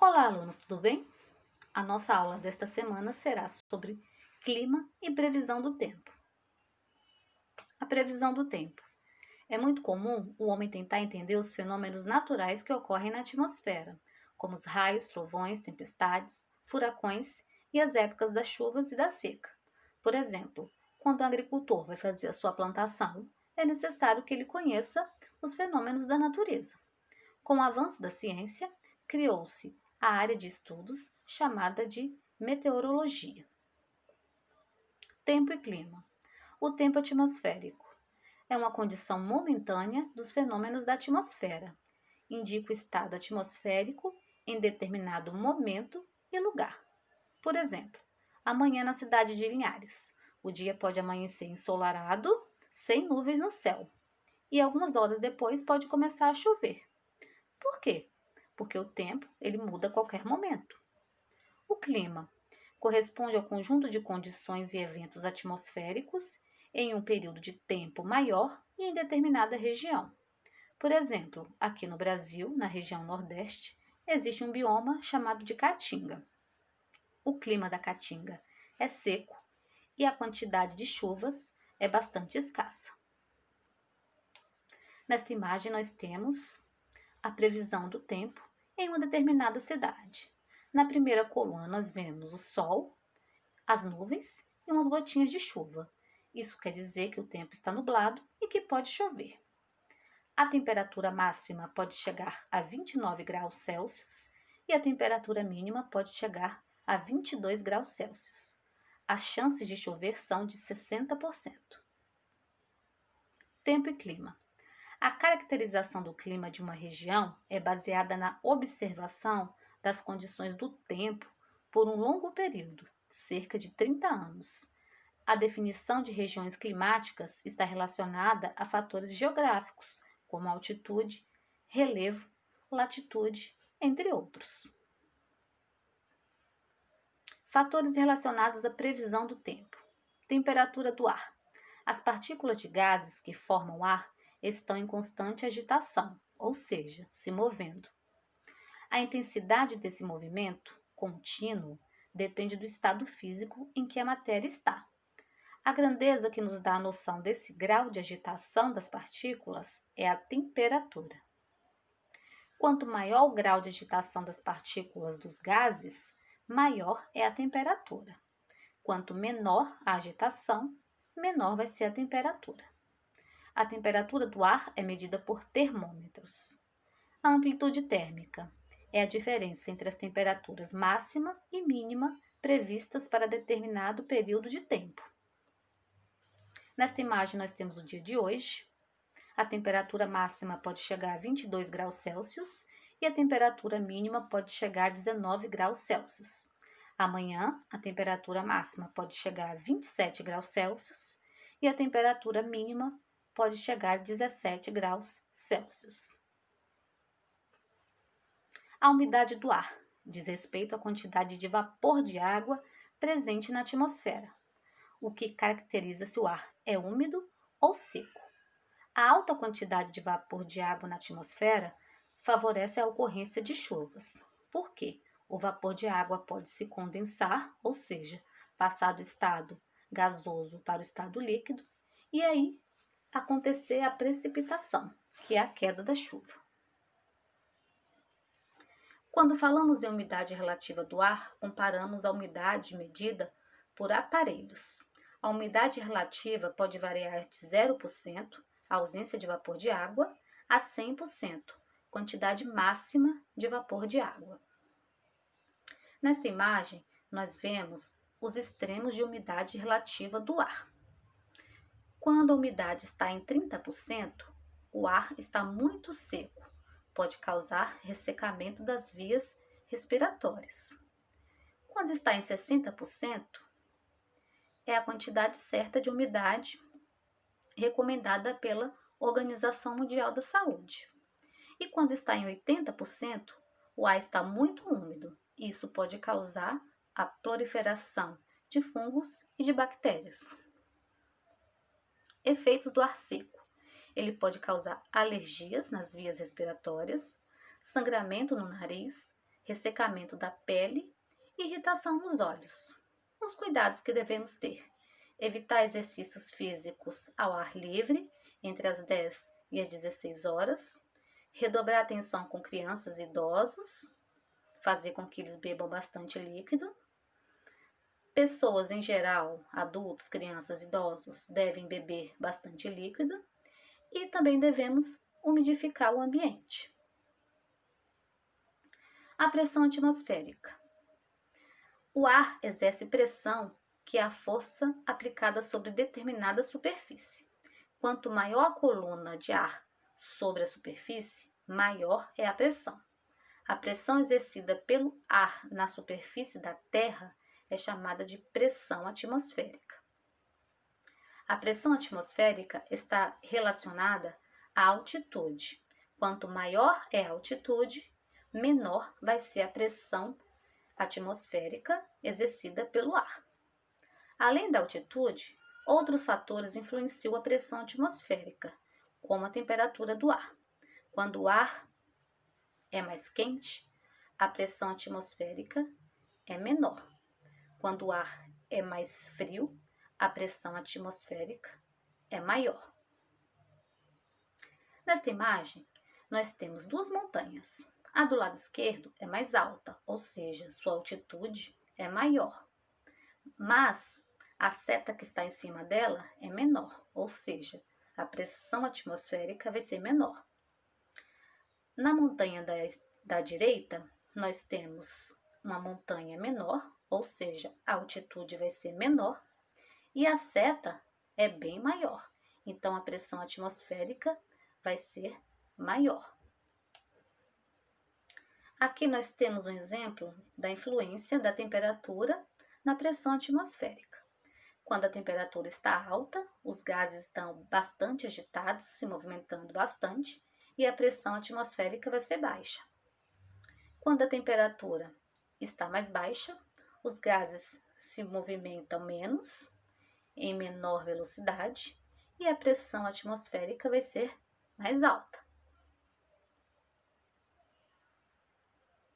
Olá, alunos, tudo bem? A nossa aula desta semana será sobre clima e previsão do tempo. A previsão do tempo. É muito comum o homem tentar entender os fenômenos naturais que ocorrem na atmosfera, como os raios, trovões, tempestades, furacões e as épocas das chuvas e da seca. Por exemplo, quando o agricultor vai fazer a sua plantação, é necessário que ele conheça os fenômenos da natureza. Com o avanço da ciência, criou-se a área de estudos chamada de meteorologia. Tempo e clima. O tempo atmosférico é uma condição momentânea dos fenômenos da atmosfera. Indica o estado atmosférico em determinado momento e lugar. Por exemplo, amanhã na cidade de Linhares, o dia pode amanhecer ensolarado, sem nuvens no céu, e algumas horas depois pode começar a chover. Por quê? Porque o tempo ele muda a qualquer momento. O clima corresponde ao conjunto de condições e eventos atmosféricos em um período de tempo maior e em determinada região. Por exemplo, aqui no Brasil, na região Nordeste, existe um bioma chamado de Caatinga. O clima da Caatinga é seco e a quantidade de chuvas é bastante escassa. Nesta imagem nós temos a previsão do tempo em uma determinada cidade. Na primeira coluna nós vemos o sol, as nuvens e umas gotinhas de chuva. Isso quer dizer que o tempo está nublado e que pode chover. A temperatura máxima pode chegar a 29 graus Celsius e a temperatura mínima pode chegar a 22 graus Celsius. As chances de chover são de 60%. Tempo e clima. A caracterização do clima de uma região é baseada na observação das condições do tempo por um longo período, cerca de 30 anos. A definição de regiões climáticas está relacionada a fatores geográficos, como altitude, relevo, latitude, entre outros. Fatores relacionados à previsão do tempo. Temperatura do ar. As partículas de gases que formam o ar estão em constante agitação, ou seja, se movendo. A intensidade desse movimento contínuo depende do estado físico em que a matéria está. A grandeza que nos dá a noção desse grau de agitação das partículas é a temperatura. Quanto maior o grau de agitação das partículas dos gases, maior é a temperatura. Quanto menor a agitação, menor vai ser a temperatura. A temperatura do ar é medida por termômetros. A amplitude térmica é a diferença entre as temperaturas máxima e mínima previstas para determinado período de tempo. Nesta imagem nós temos o dia de hoje. A temperatura máxima pode chegar a 22 graus Celsius e a temperatura mínima pode chegar a 19 graus Celsius. Amanhã, a temperatura máxima pode chegar a 27 graus Celsius e a temperatura mínima pode chegar a 17 graus Celsius. A umidade do ar diz respeito à quantidade de vapor de água presente na atmosfera, o que caracteriza se o ar é úmido ou seco. A alta quantidade de vapor de água na atmosfera favorece a ocorrência de chuvas. Por quê? O vapor de água pode se condensar, ou seja, passar do estado gasoso para o estado líquido, e aí acontecer a precipitação, que é a queda da chuva. Quando falamos em umidade relativa do ar, comparamos a umidade medida por aparelhos. A umidade relativa pode variar de 0%, a ausência de vapor de água, a 100%, quantidade máxima de vapor de água. Nesta imagem, nós vemos os extremos de umidade relativa do ar. Quando a umidade está em 30%, o ar está muito seco, pode causar ressecamento das vias respiratórias. Quando está em 60%, é a quantidade certa de umidade recomendada pela Organização Mundial da Saúde. E quando está em 80%, o ar está muito úmido. Isso pode causar a proliferação de fungos e de bactérias. Efeitos do ar seco. Ele pode causar alergias nas vias respiratórias, sangramento no nariz, ressecamento da pele e irritação nos olhos. Os cuidados que devemos ter: evitar exercícios físicos ao ar livre entre as 10 e as 16 horas, redobrar atenção com crianças e idosos, fazer com que eles bebam bastante líquido. Pessoas em geral, adultos, crianças, idosos, devem beber bastante líquido e também devemos umidificar o ambiente. A pressão atmosférica. O ar exerce pressão, que é a força aplicada sobre determinada superfície. Quanto maior a coluna de ar sobre a superfície, maior é a pressão. A pressão exercida pelo ar na superfície da Terra é chamada de pressão atmosférica. A pressão atmosférica está relacionada à altitude. Quanto maior é a altitude, menor vai ser a pressão atmosférica exercida pelo ar. Além da altitude, outros fatores influenciam a pressão atmosférica, como a temperatura do ar. Quando o ar é mais quente, a pressão atmosférica é menor. Quando o ar é mais frio, a pressão atmosférica é maior. Nesta imagem, nós temos duas montanhas. A do lado esquerdo é mais alta, ou seja, sua altitude é maior. Mas a seta que está em cima dela é menor, ou seja, a pressão atmosférica vai ser menor. Na montanha da direita, nós temos uma montanha menor, ou seja, a altitude vai ser menor, e a seta é bem maior, então a pressão atmosférica vai ser maior. Aqui nós temos um exemplo da influência da temperatura na pressão atmosférica. Quando a temperatura está alta, os gases estão bastante agitados, se movimentando bastante, e a pressão atmosférica vai ser baixa. Quando a temperatura está mais baixa, os gases se movimentam menos, em menor velocidade, e a pressão atmosférica vai ser mais alta.